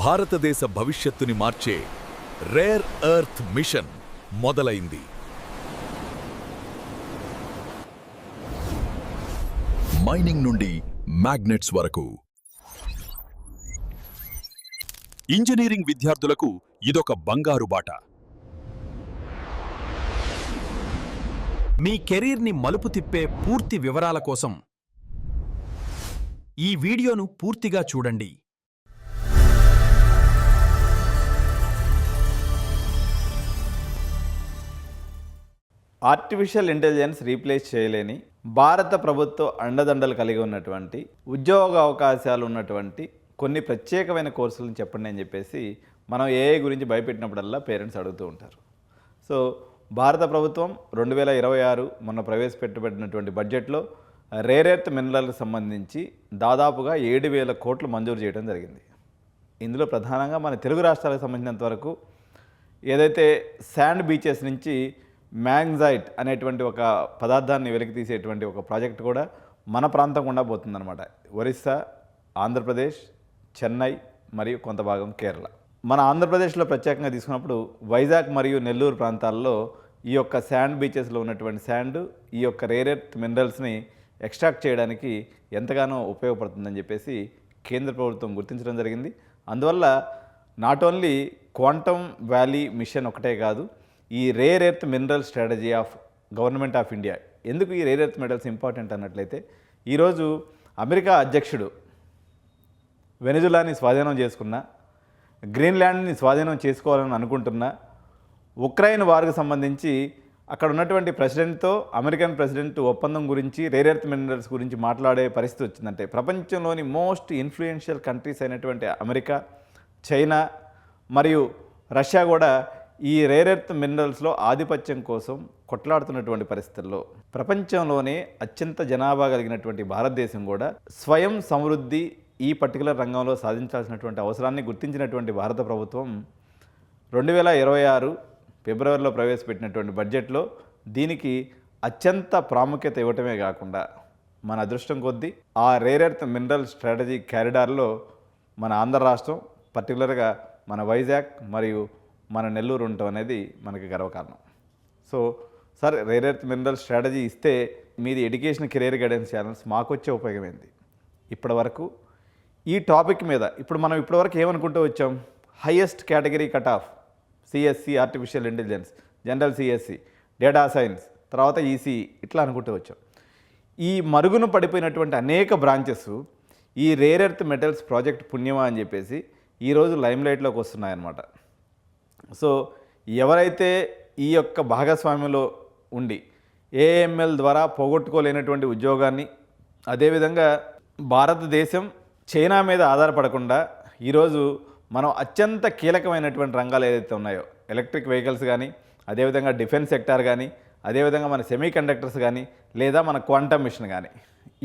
భారతదేశ భవిష్యత్తుని మార్చే రేర్ ఎర్త్ మిషన్ మొదలైంది. మైనింగ్ నుండి మ్యాగ్నెట్స్ వరకు ఇంజనీరింగ్ విద్యార్థులకు ఇదొక బంగారు బాట. మీ కెరీర్ని మలుపు తిప్పే పూర్తి వివరాల కోసం ఈ వీడియోను పూర్తిగా చూడండి. ఆర్టిఫిషియల్ ఇంటెలిజెన్స్ రీప్లేస్ చేయలేని భారత ప్రభుత్వ అండదండలు కలిగి ఉన్నటువంటి ఉద్యోగ అవకాశాలు ఉన్నటువంటి కొన్ని ప్రత్యేకమైన కోర్సులను చెప్పండి అని చెప్పేసి మనం ఏఐ గురించి భయపెట్టినప్పుడల్లా పేరెంట్స్ అడుగుతూ ఉంటారు. సో భారత ప్రభుత్వం 2026 మొన్న ప్రవేశపెట్టబడినటువంటి బడ్జెట్లో రేర్ ఎర్త్ మినరల్కి సంబంధించి దాదాపుగా 7,000 కోట్లు మంజూరు చేయడం జరిగింది. ఇందులో ప్రధానంగా మన తెలుగు రాష్ట్రాలకు సంబంధించినంత వరకు ఏదైతే శాండ్ బీచెస్ నుంచి మ్యాంగ్జైట్ అనేటువంటి ఒక పదార్థాన్ని వెలికి తీసేటువంటి ఒక ప్రాజెక్ట్ కూడా మన ప్రాంతం గుండా పోతుందన్నమాట. ఒరిస్సా, ఆంధ్రప్రదేశ్, చెన్నై మరియు కొంత భాగం కేరళ. మన ఆంధ్రప్రదేశ్లో ప్రత్యేకంగా తీసుకున్నప్పుడు వైజాగ్ మరియు నెల్లూరు ప్రాంతాల్లో ఈ యొక్క శాండ్ బీచెస్లో ఉన్నటువంటి శాండ్ ఈ యొక్క రేర్ ఎర్త్ మినరల్స్ని ఎక్స్ట్రాక్ట్ చేయడానికి ఎంతగానో ఉపయోగపడుతుందని చెప్పేసి కేంద్ర ప్రభుత్వం గుర్తించడం జరిగింది. అందువల్ల not only quantum valley mission ఒకటే కాదు, ఈ rare earth mineral strategy of government of India. ఎందుకు ఈ రేర్ ఎర్త్ మినరల్స్ ఇంపార్టెంట్ అన్నట్లయితే, ఈరోజు అమెరికా అధ్యక్షుడు వెనిజులాని స్వాధీనం చేసుకున్న, గ్రీన్లాండ్ని స్వాధీనం చేసుకోవాలని అనుకుంటున్న, ఉక్రెయిన్ వార్కు సంబంధించి అక్కడ ఉన్నటువంటి ప్రెసిడెంట్తో అమెరికన్ ప్రెసిడెంట్ ఒప్పందం గురించి రేర్ ఎర్త్ మినరల్స్ గురించి మాట్లాడే పరిస్థితి వచ్చిందంటే, ప్రపంచంలోని మోస్ట్ ఇన్ఫ్లుయెన్షియల్ కంట్రీస్ అయినటువంటి అమెరికా, చైనా మరియు రష్యా కూడా ఈ రేర్ ఎర్త్ మినరల్స్లో ఆధిపత్యం కోసం కొట్లాడుతున్నటువంటి పరిస్థితుల్లో ప్రపంచంలోనే అత్యంత జనాభా కలిగినటువంటి భారతదేశం కూడా స్వయం సమృద్ధి ఈ పర్టికులర్ రంగంలో సాధించాల్సినటువంటి అవసరాన్ని గుర్తించినటువంటి భారత ప్రభుత్వం 2026 ఫిబ్రవరిలో ప్రవేశపెట్టినటువంటి బడ్జెట్లో దీనికి అత్యంత ప్రాముఖ్యత ఇవ్వటమే కాకుండా మన అదృష్టం కొద్దీ ఆ రేర్ ఎర్త్ మినరల్ స్ట్రాటజీ క్యారిడార్లో మన ఆంధ్ర రాష్ట్రం, పర్టికులర్గా మన వైజాగ్ మరియు మన నెల్లూరు ఉండటం అనేది మనకి గర్వకారణం. So sir, rare earth mineral strategy ఇస్తే మీది ఎడ్యుకేషన్ కెరీర్ గైడెన్స్ ఛానల్స్ మాకు వచ్చే ఉపయోగమైంది. ఇప్పటి వరకు ఈ టాపిక్ మీద మనం ఇప్పటివరకు ఏమనుకుంటూ వచ్చాం? Highest category cut off CSE, artificial intelligence, general CSE, data science, తర్వాత ఈసీ, ఇట్లా అనుకుంటూ వచ్చాం. ఈ మరుగున పడిపోయినటువంటి అనేక బ్రాంచెస్ ఈ రేర్ ఎర్త్ మెటల్స్ ప్రాజెక్ట్ పుణ్యమా అని చెప్పేసి ఈరోజు లైమ్లైట్లోకి వస్తున్నాయన్నమాట. సో ఎవరైతే ఈ యొక్క భాగస్వామ్యంలో ఉండి ఏఎంఎల్ ద్వారా పోగొట్టుకోలేనటువంటి ఉద్యోగాన్ని, అదేవిధంగా భారతదేశం చైనా మీద ఆధారపడకుండా ఈరోజు మనం అత్యంత కీలకమైనటువంటి రంగాలు ఏదైతే ఉన్నాయో, ఎలక్ట్రిక్ వెహికల్స్ కానీ, అదేవిధంగా డిఫెన్స్ సెక్టార్ కానీ, అదేవిధంగా మన సెమీ కండక్టర్స్ కానీ, లేదా మన క్వాంటమ్ మిషన్ కానీ,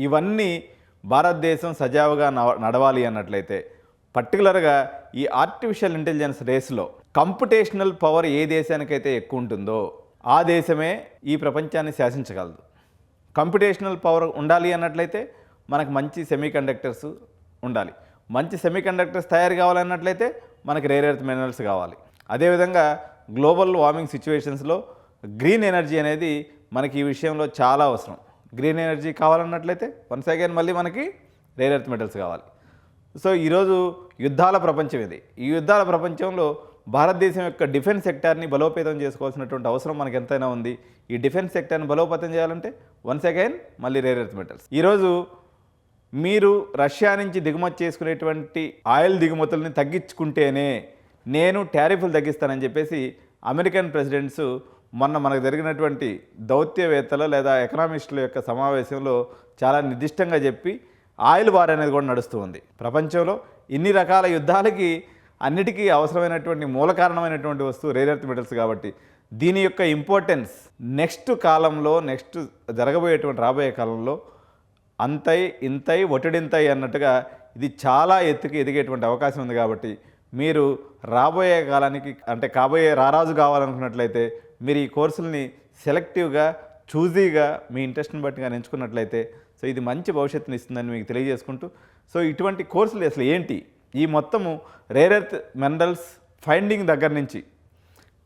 ఇవన్నీ భారతదేశం సజావుగా నడవాలి అన్నట్లయితే, పర్టికులర్గా ఈ ఆర్టిఫిషియల్ ఇంటెలిజెన్స్ రేస్లో కంప్యూటేషనల్ పవర్ ఏ దేశానికైతే ఎక్కువ ఉంటుందో ఆ దేశమే ఈ ప్రపంచాన్ని శాసించగలదు. కంప్యూటేషనల్ పవర్ ఉండాలి అన్నట్లయితే మనకు మంచి సెమీ కండక్టర్స్ ఉండాలి. మంచి సెమీ కండక్టర్స్ తయారు కావాలన్నట్లయితే మనకి రేర్ ఎర్త్ మినరల్స్ కావాలి. అదేవిధంగా గ్లోబల్ వార్మింగ్ సిచ్యువేషన్స్లో గ్రీన్ ఎనర్జీ అనేది మనకి ఈ విషయంలో చాలా అవసరం. గ్రీన్ ఎనర్జీ కావాలన్నట్లయితే వన్స్ అగైన్ మళ్ళీ మనకి రేర్ ఎర్త్ మెటల్స్ కావాలి. సో ఈరోజు యుద్ధాల ప్రపంచం ఇది. ఈ యుద్ధాల ప్రపంచంలో భారతదేశం యొక్క డిఫెన్స్ సెక్టార్ని బలోపేతం చేసుకోవాల్సినటువంటి అవసరం మనకు ఎంతైనా ఉంది. ఈ డిఫెన్స్ సెక్టార్ని బలోపేతం చేయాలంటే వన్స్ అగైన్ మళ్ళీ రేర్ ఎర్త్ మెటల్స్. ఈరోజు మీరు రష్యా నుంచి దిగుమతి చేసుకునేటువంటి ఆయిల్ దిగుమతుల్ని తగ్గించుకుంటేనే నేను టారిఫ్లు తగ్గిస్తానని చెప్పేసి అమెరికన్ ప్రెసిడెంట్స్ మొన్న మనకు జరిగినటువంటి దౌత్యవేత్తలు లేదా ఎకనామిస్టుల యొక్క సమావేశంలో చాలా నిర్దిష్టంగా చెప్పి ఆయిల్ వార్ అనేది కూడా నడుస్తూ ఉంది. ప్రపంచంలో ఇన్ని రకాల యుద్ధాలకి అన్నిటికీ అవసరమైనటువంటి మూల కారణమైనటువంటి వస్తువు రేర్ ఎర్త్ మెటల్స్ కాబట్టి దీని యొక్క ఇంపార్టెన్స్ నెక్స్ట్ కాలంలో, నెక్స్ట్ జరగబోయేటువంటి రాబోయే కాలంలో అంతై ఇంతై ఒటిడింతై అన్నట్టుగా ఇది చాలా ఎత్తుకి ఎదిగేటువంటి అవకాశం ఉంది. కాబట్టి మీరు రాబోయే కాలానికి అంటే కాబోయే రారాజు కావాలనుకున్నట్లయితే మీరు ఈ కోర్సుల్ని సెలెక్టివ్గా, చూజీగా మీ ఇంట్రెస్ట్ని బట్టిగా ఎంచుకున్నట్లయితే సో ఇది మంచి భవిష్యత్తుని ఇస్తుందని మీకు తెలియజేసుకుంటూ, సో ఇటువంటి కోర్సులు అసలు ఏంటి, ఈ మొత్తము రేర్ ఎర్త్ మినరల్స్ ఫైండింగ్ దగ్గర నుంచి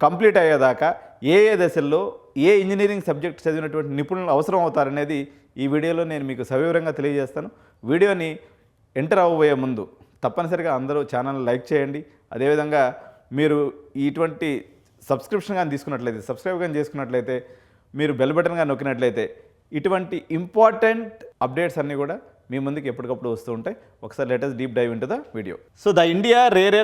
కంప్లీట్ అయ్యేదాకా ఏ దశల్లో ఏ ఇంజనీరింగ్ సబ్జెక్ట్ చదివినటువంటి నిపుణులు అవసరం అవుతారనేది ఈ వీడియోలో నేను మీకు సవివరంగా తెలియజేస్తాను. వీడియోని ఎంటర్ అవ్వబోయే ముందు తప్పనిసరిగా అందరూ ఛానల్ లైక్ చేయండి. అదేవిధంగా మీరు ఇటువంటి సబ్స్క్రిప్షన్ కానీ తీసుకున్నట్లయితే, సబ్స్క్రైబ్ కానీ చేసుకున్నట్లయితే, మీరు బెల్ బటన్ కానీ నొక్కినట్లయితే ఇటువంటి ఇంపార్టెంట్ అప్డేట్స్ అన్నీ కూడా మీ ముందుకు ఎప్పటికప్పుడు వస్తూ ఉంటాయి. ఒకసారి latest deep dive into the video. So the India rare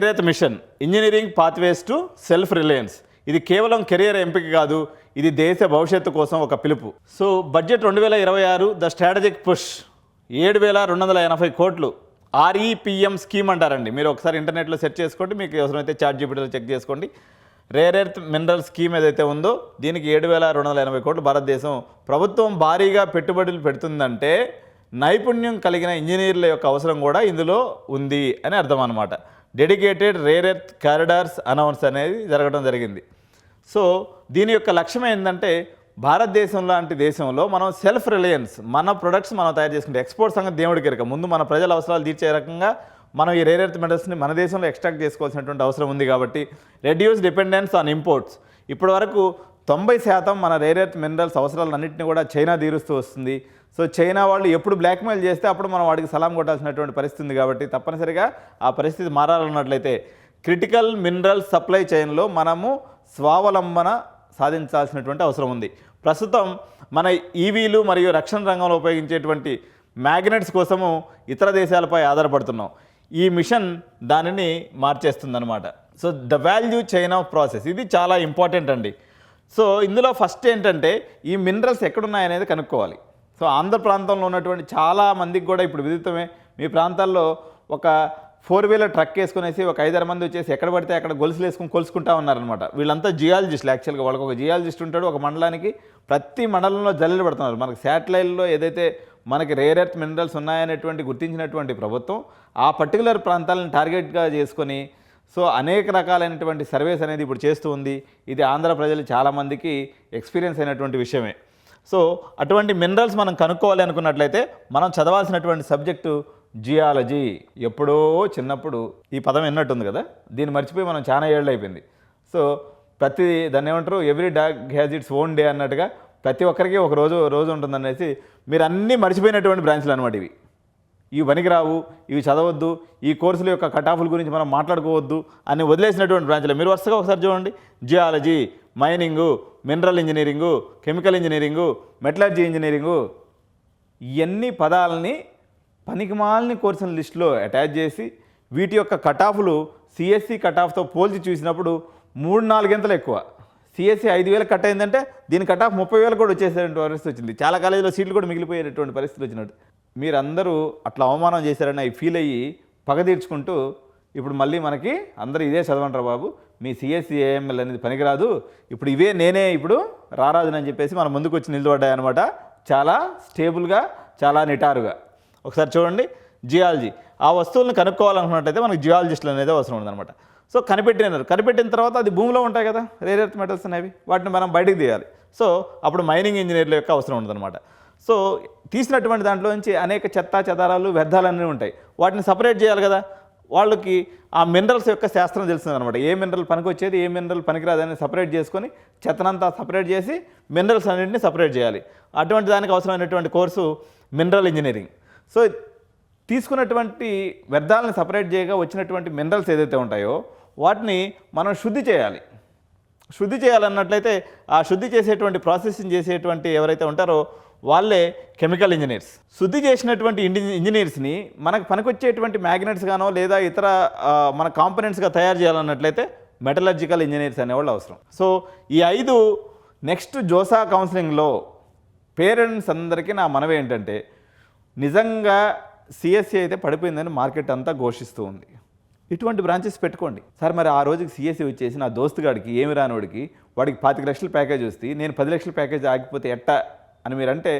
earth mission engineering pathways to self reliance. ఇది కేవలం కెరియర్ ఎంపిక కాదు, ఇది దేశ భవిష్యత్తు కోసం ఒక పిలుపు. So budget 2026 the strategic push 7,280 కోట్లు REPM స్కీమ్ అంటారండి. మీరు ఒకసారి ఇంటర్నెట్లో సెర్చ్ చేసుకోండి, మీకు అవసరమైతే ChatGPTలో చెక్ చేసుకోండి. రేర్ ఎర్త్ మినరల్ స్కీమ్ ఏదైతే ఉందో దీనికి 7,280 కోట్లు భారతదేశం ప్రభుత్వం భారీగా పెట్టుబడులు పెడుతుందంటే నైపుణ్యం కలిగిన ఇంజనీర్ల యొక్క అవసరం కూడా ఇందులో ఉంది అని అర్థం అన్నమాట. Dedicated rare earth corridors announce అనేది జరగడం జరిగింది. సో దీని యొక్క లక్ష్యం ఏంటంటే భారతదేశం లాంటి దేశంలో మనం సెల్ఫ్ రిలయన్స్, మన ప్రొడక్ట్స్ మనం తయారు చేసుకుంటే ఎక్స్పోర్ట్ సంగతి దేవుడికి ఎరక. ముందు మన ప్రజల అవసరాలు తీర్చే రకంగా మనం ఈ రేర్ ఎర్త్ మెటల్స్ని మన దేశంలో ఎక్స్ట్రాక్ట్ చేసుకోవాల్సినటువంటి అవసరం ఉంది. కాబట్టి రెడ్యూస్ డిపెండెన్స్ ఆన్ ఇంపోర్ట్స్. ఇప్పటి వరకు 90% మన రేర్ ఎర్త్ మినరల్స్ అవసరాలన్నింటినీ కూడా చైనా తీరుస్తూ వస్తుంది. సో చైనా వాళ్ళు ఎప్పుడు బ్లాక్మెయిల్ చేస్తే అప్పుడు మనం వాడికి సలాం కొట్టాల్సినటువంటి పరిస్థితి ఉంది. కాబట్టి తప్పనిసరిగా ఆ పరిస్థితి మారాలన్నట్లయితే క్రిటికల్ మినరల్ సప్లై చైన్లో మనము స్వావలంబన సాధించాల్సినటువంటి అవసరం ఉంది. ప్రస్తుతం మన ఈవీలు మరియు రక్షణ రంగంలో ఉపయోగించేటువంటి మ్యాగ్నెట్స్ కోసము ఇతర దేశాలపై ఆధారపడుతున్నాం. ఈ మిషన్ దానిని మార్చేస్తుందన్నమాట. So the value chain of process ఇది చాలా ఇంపార్టెంట్ అండి. సో ఇందులో ఫస్ట్ ఏంటంటే ఈ మినరల్స్ ఎక్కడున్నాయనేది కనుక్కోవాలి. సో ఆంధ్ర ప్రాంతంలో ఉన్నటువంటి చాలా మందికి కూడా ఇప్పుడు విదితమే, మీ ప్రాంతాల్లో ఒక 4-వీలర్ ట్రక్ వేసుకునేసి ఒక 5-6 మంది వచ్చేసి ఎక్కడ పడితే అక్కడ గొలుసులు వేసుకుని కొలుసుకుంటా ఉన్నారనమాట. వీళ్ళంతా జియాలజిస్టులు. యాక్చువల్గా వాళ్ళకి ఒక జియాలజిస్ట్ ఉంటాడు ఒక మండలానికి. ప్రతి మండలంలో జల్లెలు పడుతున్నారు. మనకి శాటిలైట్లో ఏదైతే మనకి రేర్ ఎర్త్ మినరల్స్ ఉన్నాయనేటువంటి గుర్తించినటువంటి ప్రభుత్వం ఆ పర్టికులర్ ప్రాంతాలను టార్గెట్గా చేసుకొని సో అనేక రకాలైనటువంటి సర్వేస్ అనేది ఇప్పుడు చేస్తూ ఉంది. ఇది ఆంధ్ర ప్రజలు చాలామందికి ఎక్స్పీరియన్స్ అయినటువంటి విషయమే. సో అటువంటి మినరల్స్ మనం కనుక్కోవాలి అనుకున్నట్లయితే మనం చదవాల్సినటువంటి సబ్జెక్టు జియాలజీ. ఎప్పుడో చిన్నప్పుడు ఈ పదం విన్నట్టుంది కదా, దీన్ని మర్చిపోయి మనం చాలా ఏళ్ళు అయిపోయింది. సో దాన్ని ఏమంటారు, every dog has its own day అన్నట్టుగా ప్రతి ఒక్కరికి ఒక రోజు ఉంటుందనేసి మీరు అన్నీ మర్చిపోయినటువంటి బ్రాంచ్లు అనమాట. ఇవి పనికిరావు, ఇవి చదవద్దు, ఈ కోర్సుల యొక్క కటాఫ్ల గురించి మనం మాట్లాడుకోవద్దు అని వదిలేసినటువంటి బ్రాంచ్లు మీరు వరుసగా ఒకసారి చూడండి. Geology, mining, mineral engineering, chemical engineering, metallurgy engineering, ఇవన్నీ పదాలని పనికిమాలిన కోర్సుల లిస్టులో అటాచ్ చేసి వీటి యొక్క కటాఫ్లు సిఎస్సి కటాఫ్తో పోల్చి చూసినప్పుడు 3-4 గంటలు ఎక్కువ. సిఎస్సి 5,000 కట్ అయిందంటే దీని కటాఫ్ 30,000 కూడా వచ్చేసేటువంటి పరిస్థితి వచ్చింది. చాలా కాలేజీలో సీట్లు కూడా మిగిలిపోయేటటువంటి పరిస్థితి వచ్చినట్టు. మీరందరూ అట్లా అవమానం చేశారని అవి ఫీల్ అయ్యి పగ తీర్చుకుంటూ ఇప్పుడు మళ్ళీ మనకి అందరూ ఇదే చదవంటారు బాబు, మీ సిఎస్సి ఏఎంఎల్ అనేది పనికిరాదు, ఇప్పుడు ఇవే నేనే ఇప్పుడు రారాజునని చెప్పేసి మన ముందుకు వచ్చి నిలబడ్డాయన్నమాట. చాలా స్టేబుల్గా, చాలా నిటారుగా. ఒకసారి చూడండి, జియాలజీ. ఆ వస్తువులను కనుక్కోవాలనుకున్నట్టయితే మనకు జియాలజిస్టులు అనేది అవసరం ఉందన్నమాట. సో కనిపెట్టిన తర్వాత అది భూమిలో ఉంటాయి కదా రేర్ ఎర్త్ మెటల్స్ అనేవి, వాటిని మనం బయటికి తీయాలి. సో అప్పుడు మైనింగ్ ఇంజనీర్ల యొక్క అవసరం ఉందన్నమాట. సో తీసినటువంటి దాంట్లో నుంచి అనేక చెదారాలు వ్యర్థాలన్నీ ఉంటాయి. వాటిని సపరేట్ చేయాలి కదా. వాళ్ళకి ఆ మినరల్స్ యొక్క శాస్త్రం తెలుస్తుంది అనమాట. A mineral పనికొచ్చేది, a mineral పనికిరాదని separate చేసుకొని చెత్తనంతా సపరేట్ చేసి మినరల్స్ అన్నింటినీ సపరేట్ చేయాలి. అటువంటి దానికి అవసరమైనటువంటి కోర్సు మినరల్ ఇంజనీరింగ్. సో తీసుకున్నటువంటి వ్యర్థాలను సపరేట్ చేయగా వచ్చినటువంటి మినరల్స్ ఏదైతే ఉంటాయో వాటిని మనం శుద్ధి చేయాలి. శుద్ధి చేయాలన్నట్లయితే ఆ శుద్ధి చేసేటువంటి ప్రాసెసింగ్ చేసేటువంటి ఎవరైతే ఉంటారో వాళ్ళే కెమికల్ ఇంజనీర్స్. శుద్ధి చేసినటువంటి ఇంజనీర్స్ని మనకు పనికొచ్చేటువంటి మ్యాగ్నెట్స్ గానో లేదా ఇతర మన కాంపోనెంట్స్గా తయారు చేయాలన్నట్లయితే మెటలర్జికల్ ఇంజనీర్స్ అనేవాళ్ళు అవసరం. సో ఈ 5 నెక్స్ట్ జోసా కౌన్సిలింగ్లో పేరెంట్స్ అందరికీ నా మనవి ఏంటంటే, నిజంగా సిఎస్సి అయితే పడిపోయిందని మార్కెట్ అంతా ఘోషిస్తూ ఉంది. ఇటువంటి బ్రాంచెస్ పెట్టుకోండి సార్. మరి ఆ రోజుకి సిఎస్సి వచ్చేసి నా దోస్తుగాడికి ఏమి రానివాడికి వాడికి 25 లక్షల ప్యాకేజ్ వస్తే నేను 10 లక్షల ప్యాకేజ్ ఆగిపోతే ఎట్టా అని మీరంటే,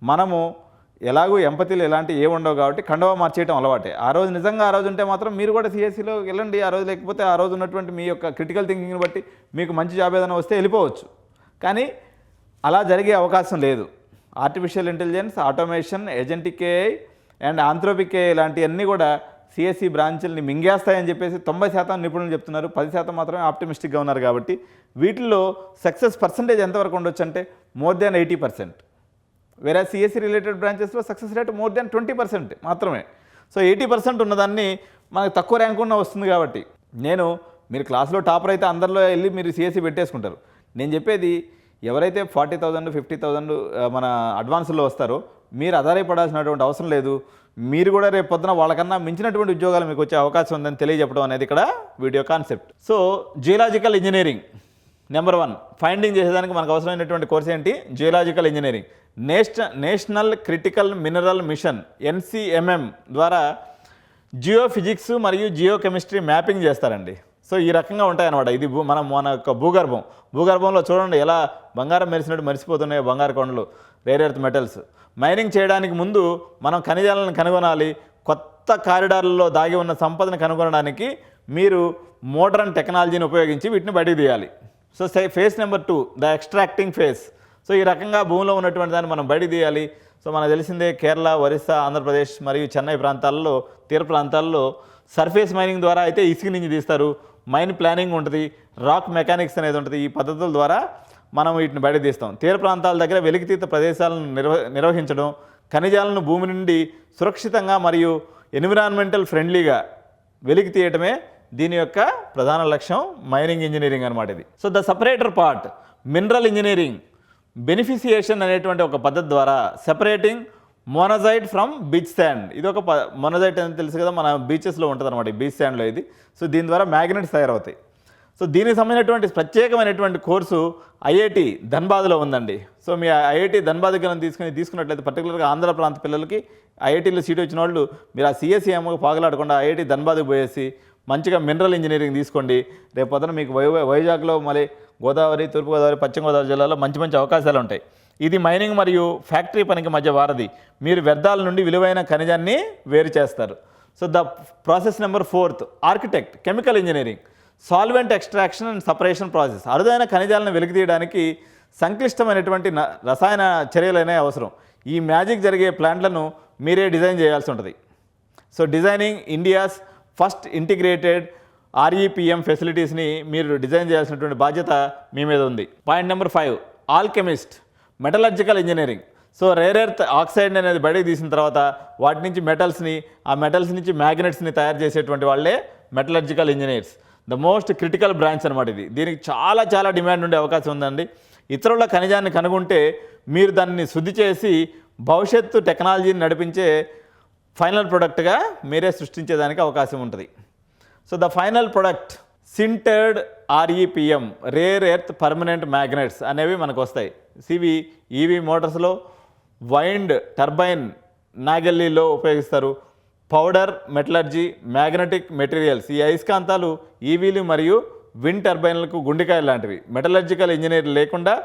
మనము ఎలాగో ఎంపతిలు ఎలాంటి ఉండవు కాబట్టి కండవా మార్చేయటం అలవాటే. ఆ రోజు నిజంగా ఆ రోజు ఉంటే మాత్రం మీరు కూడా సిఎస్సిలో వెళ్ళండి. ఆ రోజు లేకపోతే ఆ రోజు ఉన్నటువంటి మీ యొక్క క్రిటికల్ థింకింగ్ని బట్టి మీకు మంచి జాబ్ ఏదైనా వస్తే వెళ్ళిపోవచ్చు. కానీ అలా జరిగే అవకాశం లేదు. Artificial intelligence, automation, agentic AI and Anthropic AI లాంటివన్నీ కూడా సిఎస్సి బ్రాంచుల్ని మింగేస్తాయని చెప్పేసి 90% నిపుణులు చెప్తున్నారు, 10% మాత్రమే ఆప్టిమిస్టిక్గా ఉన్నారు. కాబట్టి వీటిల్లో సక్సెస్ పర్సంటేజ్ ఎంతవరకు ఉండొచ్చు అంటే మోర్ దాన్ 80%. వేరే సిఎస్సి రిలేటెడ్ బ్రాంచెస్లో సక్సెస్ రేట్ మోర్ దాన్ 20% మాత్రమే. సో 80% ఉన్నదాన్ని మనకు తక్కువ ర్యాంక్ ఉన్న వస్తుంది. కాబట్టి మీరు క్లాస్లో టాపర్ అయితే అందరిలో వెళ్ళి మీరు సిఎస్సి పెట్టేసుకుంటారు. నేను చెప్పేది ఎవరైతే 40,000 50,000 మన అడ్వాన్స్లో వస్తారో మీరు ఆధారపడాల్సినటువంటి అవసరం లేదు. మీరు కూడా రేపు పొద్దున వాళ్ళకన్నా మించినటువంటి ఉద్యోగాలు మీకు వచ్చే అవకాశం ఉందని తెలియజెప్పడం అనేది ఇక్కడ video concept. So geological engineering number 1 finding చేసేదానికి మనకు అవసరమైనటువంటి కోర్స్ ఏంటి? Geological engineering. National critical mineral machine NCMM ద్వారా జియో ఫిజిక్స్ మరియు జియో కెమిస్ట్రీ మ్యాపింగ్ చేస్తారండి. సో ఈ రకంగా ఉంటాయన్నమాట. ఇది మన యొక్క భూగర్భంలో చూడండి ఎలా బంగారం మెరిసినట్టు మెరిసిపోతున్నాయో బంగారు కొండలు, రేర్ ఎర్త్ మెటల్స్. మైనింగ్ చేయడానికి ముందు మనం ఖనిజాలను కనుగొనాలి. కొత్త కారిడార్లలో దాగి ఉన్న సంపదను కనుగొనడానికి మీరు మోడర్న్ టెక్నాలజీని ఉపయోగించి వీటిని బయటికి తీయాలి. So phase number 2 the extracting phase. So ఈ రకంగా భూమిలో ఉన్నటువంటి దాన్ని మనం బయటికి తీయాలి. సో మనకు తెలిసిందే కేరళ, ఒరిస్సా, ఆంధ్రప్రదేశ్ మరియు చెన్నై ప్రాంతాల్లో, తీర ప్రాంతాల్లో సర్ఫేస్ మైనింగ్ ద్వారా అయితే ఇసుక నుంచి తీస్తారు. మైన్ ప్లానింగ్ ఉంటుంది, రాక్ మెకానిక్స్ అనేది ఉంటుంది. ఈ పద్ధతుల ద్వారా మనం వీటిని బయట తీస్తాం. తీర ప్రాంతాల దగ్గర వెలికితీత ప్రదేశాలను నిర్వహించడం, ఖనిజాలను భూమి నుండి సురక్షితంగా మరియు ఎన్విరాన్మెంటల్ ఫ్రెండ్లీగా వెలికి తీయటమే దీని యొక్క ప్రధాన లక్ష్యం మైనింగ్ ఇంజనీరింగ్ అనమాట ఇది. So the separator part mineral engineering beneficiation అనేటువంటి ఒక పద్ధతి ద్వారా separating monazite from beach sand. ఇది ఒక మోనజైట్ అని తెలుసు కదా, మన బీచెస్లో ఉంటుంది అనమాట ఈ బీచ్ శాండ్లో ఇది. సో దీని ద్వారా మ్యాగ్నెట్స్ తయారవుతాయి. సో దీనికి సంబంధించినటువంటి ప్రత్యేకమైనటువంటి కోర్సు ఐఐటి ధన్బాద్లో ఉందండి. సో మీ ఐఐటి ధన్బాద్ కనుక తీసుకున్నట్లయితే పర్టికులర్గా ఆంధ్ర ప్రాంత పిల్లలకి ఐఐటీలో సీట్ వచ్చిన వాళ్ళు మీరు ఆ సిఎస్సి ఏమో పాగలాడకుండా ఐఐటి ధన్బాద్కి పోయేసి మంచిగా మినరల్ ఇంజనీరింగ్ తీసుకోండి. రేపు పొద్దున మీకు వైజాగ్లో మళ్ళీ గోదావరి, తూర్పుగోదావరి, పశ్చిమ గోదావరి జిల్లాలో మంచి మంచి అవకాశాలు ఉంటాయి. ఇది మైనింగ్ మరియు ఫ్యాక్టరీ పనికి మధ్య వారధి. మీరు వ్యర్థాల నుండి విలువైన ఖనిజాన్ని వేరు చేస్తారు. So the process number 4 architect chemical engineering solvent extraction and separation process. అరుదైన ఖనిజాలను వెలికితీయడానికి సంక్లిష్టమైనటువంటి రసాయన చర్యలనే అవసరం. ఈ మ్యాజిక్ జరిగే ప్లాంట్లను మీరే డిజైన్ చేయాల్సి ఉంటుంది. So designing India's first integrated REPM ఫెసిలిటీస్ని మీరు డిజైన్ చేయాల్సినటువంటి బాధ్యత మీ మీద ఉంది. Point number 5 alchemist metallurgical engineering. So rare earth oxide అనేది బయటకు తీసిన తర్వాత వాటి నుంచి మెటల్స్ని, ఆ మెటల్స్ నుంచి మ్యాగ్నెట్స్ని తయారు చేసేటువంటి వాళ్ళే metallurgical engineers. The most critical branch అనమాట ఇది. దీనికి చాలా డిమాండ్ ఉండే అవకాశం ఉందండి. ఇతరుల ఖనిజాన్ని కనుగొంటే మీరు దాన్ని శుద్ధి చేసి భవిష్యత్తు టెక్నాలజీని నడిపించే ఫైనల్ ప్రొడక్ట్గా మీరే సృష్టించేదానికి అవకాశం ఉంటుంది. So the final product sintered REPM rare earth permanent magnets అనేవి మనకు వస్తాయి. ఇవి ఈవీ మోటార్స్లో, వైండ్ టర్బైన్ నాగెల్లీలో ఉపయోగిస్తారు. పౌడర్ మెటలర్జీ, మ్యాగ్నెటిక్ మెటీరియల్స్, ఈ అయస్కాంతాలు ఈవీలు మరియు విండ్ టర్బైన్లకు గుండెకాయలు లాంటివి. మెటలర్జికల్ ఇంజనీర్ లేకుండా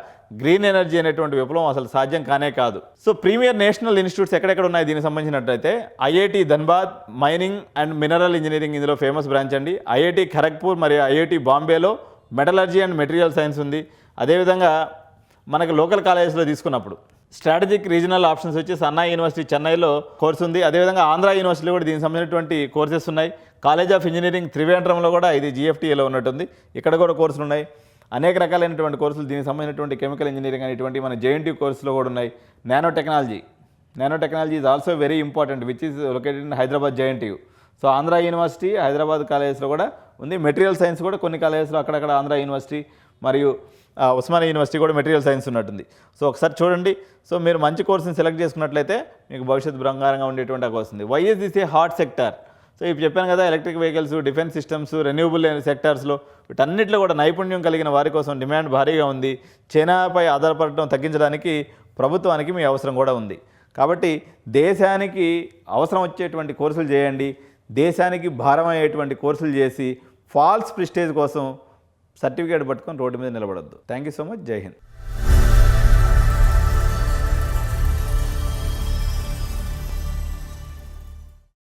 గ్రీన్ ఎనర్జీ అనేటువంటి విప్లవం అసలు సాధ్యం కానే కాదు. సో ప్రీమియర్ నేషనల్ ఇన్స్టిట్యూట్స్ ఎక్కడెక్కడ ఉన్నాయి దీనికి సంబంధించినట్లయితే IIT Dhanbad mining and mineral engineering ఇందులో ఫేమస్ బ్రాంచ్ అండి. ఐఐటి ఖరగ్పూర్ మరియు ఐఐటి బాంబేలో మెటలర్జీ అండ్ మెటీరియల్ సైన్స్ ఉంది. అదేవిధంగా మనకు లోకల్ కాలేజెస్లో తీసుకున్నప్పుడు స్ట్రాటజిక్ రీజనల్ ఆప్షన్స్ వచ్చి అన్నా యూనివర్సిటీ చెన్నైలో కోర్సు ఉంది. అదేవిధంగా ఆంధ్ర యూనివర్సిటీలో కూడా దీనికి సంబంధించినటువంటి కోర్సెస్ ఉన్నాయి. కాలేజ్ ఆఫ్ ఇంజనీరింగ్ త్రివేంద్రంలో కూడా ఇది GFTAలో ఉన్నట్టుంది, ఇక్కడ కూడా కోర్సులు ఉన్నాయి. అనేక రకాలైనటువంటి కోర్సులు దీనికి సంబంధించినటువంటి కెమికల్ ఇంజనీరింగ్ అనేటువంటి మన JNTU కోర్సులో కూడా ఉన్నాయి. Nano technology is also very important which is located in Hyderabad JNTU. So Andhra university Hyderabad కాలేజెస్లో కూడా ఉంది. మెటీరియల్ సైన్స్ కూడా కొన్ని కాలేజెస్లో అక్కడక్కడ ఆంధ్ర యూనివర్సిటీ మరియు ఉస్మానియా యూనివర్సిటీ కూడా మెటీరియల్ సైన్స్ ఉన్నట్టుంది. సో ఒకసారి చూడండి. సో మీరు మంచి కోర్సుని సెలెక్ట్ చేసుకున్నట్లయితే మీకు భవిష్యత్తు బంగారంగా ఉండేటువంటి అవకాశం వస్తుంది. Why is this a hot sector? So ఇప్పుడు చెప్పాను కదా, electric vehicles, defence systems, renewable సెక్టార్స్లో వీటన్నిటిలో కూడా నైపుణ్యం కలిగిన వారి కోసం డిమాండ్ భారీగా ఉంది. చైనాపై ఆధారపడటం తగ్గించడానికి ప్రభుత్వానికి మీ అవసరం కూడా ఉంది. కాబట్టి దేశానికి అవసరం వచ్చేటువంటి కోర్సులు చేయండి. దేశానికి భారమయ్యేటువంటి కోర్సులు చేసి ఫాల్స్ ప్రిస్టేజ్ కోసం సర్టిఫికేట్ పట్టుకొని రోడ్డు మీద నిలబడొద్దు. Thank you so much. Jai Hind.